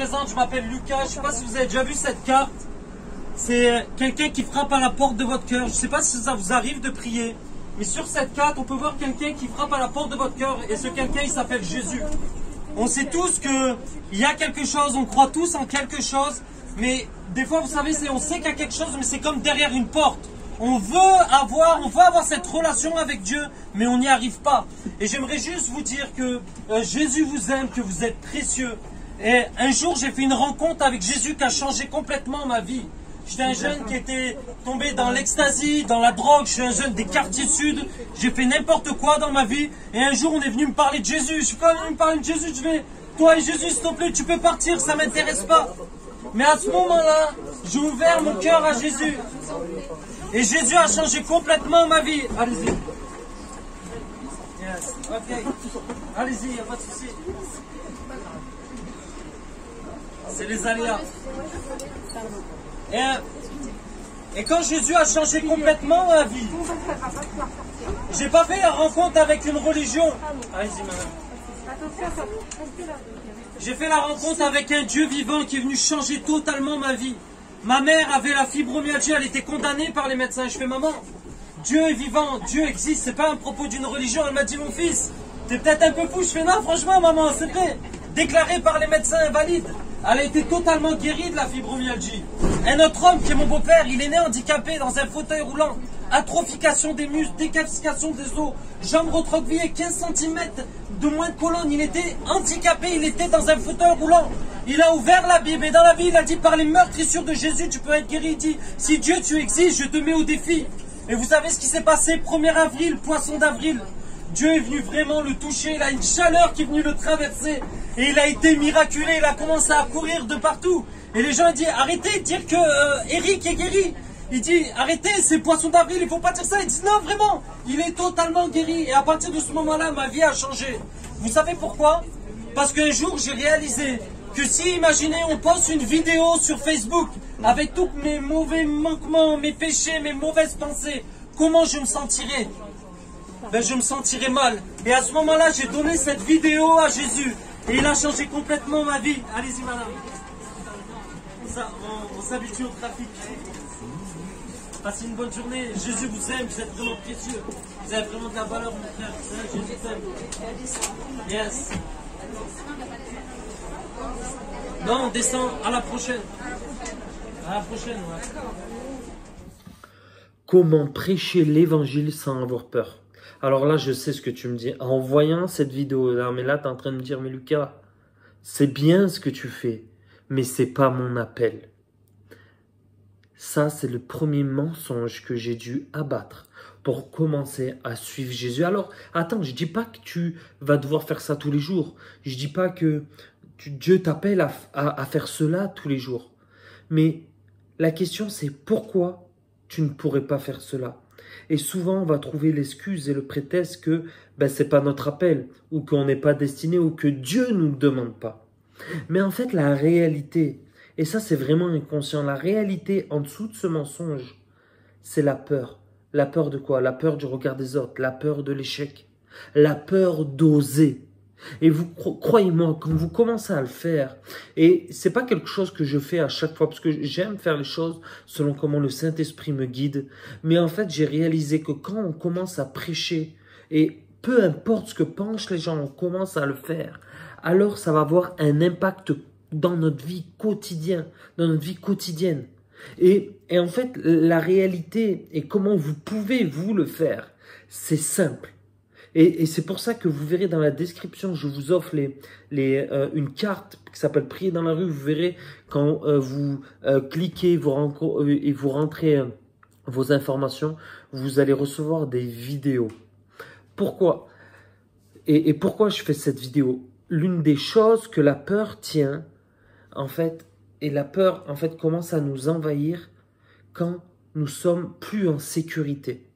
présente, je m'appelle Lucas. Je ne sais pas si vous avez déjà vu cette carte. C'est quelqu'un qui frappe à la porte de votre cœur. Je ne sais pas si ça vous arrive de prier. Mais sur cette carte, on peut voir quelqu'un qui frappe à la porte de votre cœur. Et ce quelqu'un, il s'appelle Jésus. On sait tous qu'il y a quelque chose, on croit tous en quelque chose. Mais des fois, vous savez, on sait qu'il y a quelque chose, mais c'est comme derrière une porte. On veut avoir cette relation avec Dieu, mais on n'y arrive pas. Et j'aimerais juste vous dire que Jésus vous aime, que vous êtes précieux. Et un jour, j'ai fait une rencontre avec Jésus qui a changé complètement ma vie. J'étais un jeune qui était tombé dans l'ecstasy, dans la drogue. Je suis un jeune des quartiers sud. J'ai fait n'importe quoi dans ma vie. Et un jour, on est venu me parler de Jésus. Je suis pas venu me parler de Jésus. Je vais, toi et Jésus, s'il te plaît, tu peux partir, ça m'intéresse pas. Mais à ce moment-là, j'ai ouvert mon cœur à Jésus. Et Jésus a changé complètement ma vie. Allez-y. Yes. Ok. Allez-y, il n'y a pas de souci. C'est les aléas. Et quand Jésus a changé complètement ma vie, j'ai pas fait la rencontre avec une religion. Allez-y, madame. J'ai fait la rencontre avec un Dieu vivant qui est venu changer totalement ma vie. Ma mère avait la fibromyalgie, elle était condamnée par les médecins. Je fais, maman, Dieu est vivant, Dieu existe, c'est pas un propos d'une religion. Elle m'a dit, mon fils, t'es peut-être un peu fou. Je fais, non, franchement, maman, c'est vrai. Déclaré par les médecins invalide. Elle a été totalement guérie de la fibromyalgie. Un autre homme qui est mon beau-père, il est né handicapé dans un fauteuil roulant. Atrophication des muscles, décalcification des os, jambes recroquevillées, 15 cm de moins de colonne. Il était handicapé, il était dans un fauteuil roulant. Il a ouvert la Bible et dans la Bible, il a dit par les meurtrissures de Jésus, tu peux être guéri. Il dit, si Dieu tu existes, je te mets au défi. Et vous savez ce qui s'est passé 1er avril, poisson d'avril. Dieu est venu vraiment le toucher, il a une chaleur qui est venue le traverser. Et il a été miraculé, il a commencé à courir de partout. Et les gens disent, arrêtez de dire que Eric est guéri. Il dit, arrêtez, c'est poisson d'avril, il ne faut pas dire ça. Il dit, non, vraiment, il est totalement guéri. Et à partir de ce moment-là, ma vie a changé. Vous savez pourquoi? Parce qu'un jour, j'ai réalisé que si, imaginez, on poste une vidéo sur Facebook avec tous mes mauvais manquements, mes péchés, mes mauvaises pensées, comment je me sentirais? Ben, je me sentirais mal. Et à ce moment-là, j'ai donné cette vidéo à Jésus. Et il a changé complètement ma vie. Allez-y, madame. Ça, on s'habitue au trafic. Passez une bonne journée. Jésus vous aime, vous êtes vraiment précieux. Vous avez vraiment de la valeur, mon frère. Jésus t'aime. Yes. Non, on descend. À la prochaine. À la prochaine, ouais. Comment prêcher l'évangile sans avoir peur? Alors là, je sais ce que tu me dis. En voyant cette vidéo-là, mais là, tu es en train de me dire, mais Lucas, c'est bien ce que tu fais, mais c'est pas mon appel. Ça, c'est le premier mensonge que j'ai dû abattre pour commencer à suivre Jésus. Alors, attends, je dis pas que tu vas devoir faire ça tous les jours. Je dis pas que Dieu t'appelle à faire cela tous les jours. Mais la question, c'est pourquoi tu ne pourrais pas faire cela? Et souvent, on va trouver l'excuse et le prétexte que ce n'est pas notre appel, ou qu'on n'est pas destiné, ou que Dieu ne nous demande pas. Mais en fait, la réalité, et ça c'est vraiment inconscient, la réalité en dessous de ce mensonge, c'est la peur. La peur de quoi? La peur du regard des autres, la peur de l'échec, la peur d'oser. Et vous croyez-moi, quand vous commencez à le faire, et c'est pas quelque chose que je fais à chaque fois, parce que j'aime faire les choses selon comment le Saint-Esprit me guide, mais en fait j'ai réalisé que quand on commence à prêcher, et peu importe ce que pensent les gens, on commence à le faire, alors ça va avoir un impact dans notre vie quotidienne, Et en fait, la réalité et comment vous pouvez vous le faire, c'est simple. Et c'est pour ça que vous verrez dans la description, je vous offre une carte qui s'appelle Prier dans la rue. Vous verrez quand vous cliquez et vous rentrez vos informations, vous allez recevoir des vidéos. Pourquoi? Et pourquoi je fais cette vidéo? L'une des choses que la peur tient, en fait, et la peur, en fait, commence à nous envahir quand nous sommes plus en sécurité.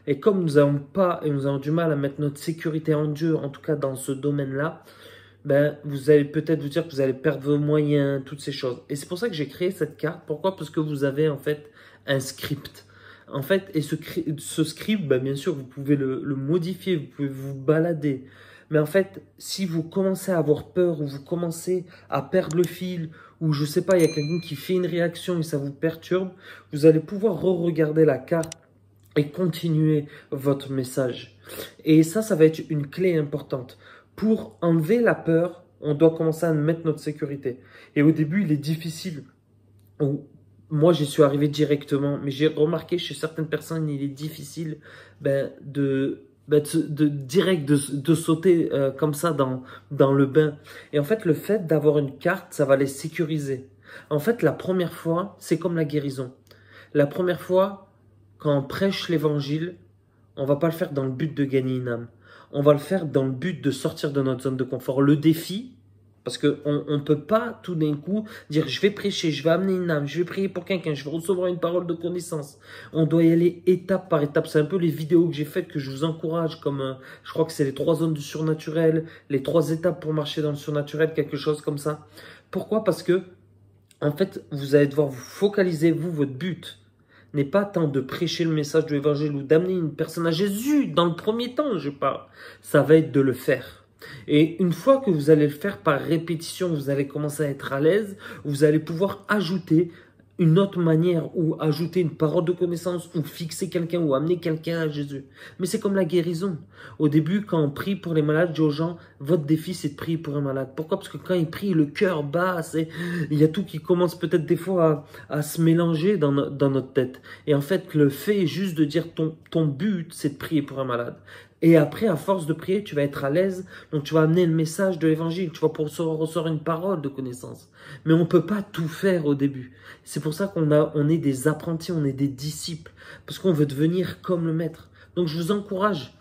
Et comme nous avons du mal à mettre notre sécurité en Dieu, en tout cas dans ce domaine-là, vous allez peut-être vous dire que vous allez perdre vos moyens, toutes ces choses. Et c'est pour ça que j'ai créé cette carte. Pourquoi? Parce que vous avez en fait un script. En fait, et ce script, bien sûr, vous pouvez le modifier, vous pouvez vous balader. Mais en fait, si vous commencez à avoir peur ou vous commencez à perdre le fil ou je sais pas, il y a quelqu'un qui fait une réaction et ça vous perturbe, vous allez pouvoir re-regarder la carte et continuer votre message. Et ça va être une clé importante. Pour enlever la peur, on doit commencer à mettre notre sécurité. Et au début, il est difficile. Moi, j'y suis arrivé directement, mais j'ai remarqué chez certaines personnes, il est difficile de sauter comme ça dans le bain. Et en fait, le fait d'avoir une carte, ça va les sécuriser. En fait, la première fois, c'est comme la guérison. La première fois, quand on prêche l'évangile, on va pas le faire dans le but de gagner une âme. On va le faire dans le but de sortir de notre zone de confort. Le défi, parce qu'on ne peut pas tout d'un coup dire je vais prêcher, je vais amener une âme, je vais prier pour quelqu'un, je vais recevoir une parole de connaissance. On doit y aller étape par étape. C'est un peu les vidéos que j'ai faites que je vous encourage, comme je crois que c'est les 3 zones du surnaturel, les 3 étapes pour marcher dans le surnaturel, quelque chose comme ça. Pourquoi? Parce que en fait, vous allez devoir vous focaliser, votre but n'est pas tant de prêcher le message de l'évangile ou d'amener une personne à Jésus dans le premier temps, je parle. Ça va être de le faire. Et une fois que vous allez le faire par répétition, vous allez commencer à être à l'aise, vous allez pouvoir ajouter une autre manière ou ajouter une parole de connaissance ou fixer quelqu'un ou amener quelqu'un à Jésus. Mais c'est comme la guérison. Au début, quand on prie pour les malades, je dis aux gens, votre défi c'est de prier pour un malade. Pourquoi? Parce que quand il prie, le cœur bat, il y a tout qui commence peut-être des fois à se mélanger dans notre tête. Et en fait, le fait est juste de dire ton but c'est de prier pour un malade. Et après, à force de prier, tu vas être à l'aise. Donc, tu vas amener le message de l'évangile. Tu vas recevoir une parole de connaissance. Mais on ne peut pas tout faire au début. C'est pour ça on est des apprentis, on est des disciples. Parce qu'on veut devenir comme le maître. Donc, je vous encourage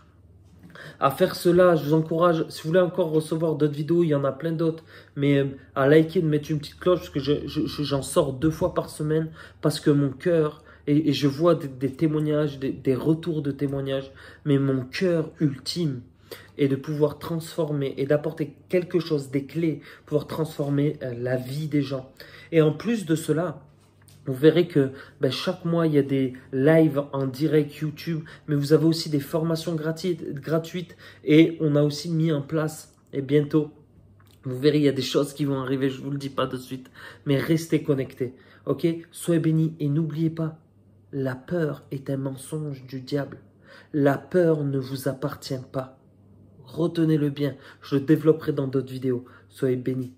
à faire cela. Je vous encourage, si vous voulez encore recevoir d'autres vidéos, il y en a plein d'autres. Mais à liker, de mettre une petite cloche. Parce que j'en sors 2 fois par semaine. Parce que mon cœur... Et je vois des témoignages, des retours de témoignages. Mais mon cœur ultime est de pouvoir transformer et d'apporter quelque chose, des clés, pouvoir transformer la vie des gens. Et en plus de cela, vous verrez que chaque mois, il y a des lives en direct YouTube. Mais vous avez aussi des formations gratuites. Et on a aussi mis en place, et bientôt, vous verrez, il y a des choses qui vont arriver. Je ne vous le dis pas de suite. Mais restez connectés. Ok? Soyez bénis et n'oubliez pas. La peur est un mensonge du diable. La peur ne vous appartient pas. Retenez-le bien. Je le développerai dans d'autres vidéos. Soyez bénis.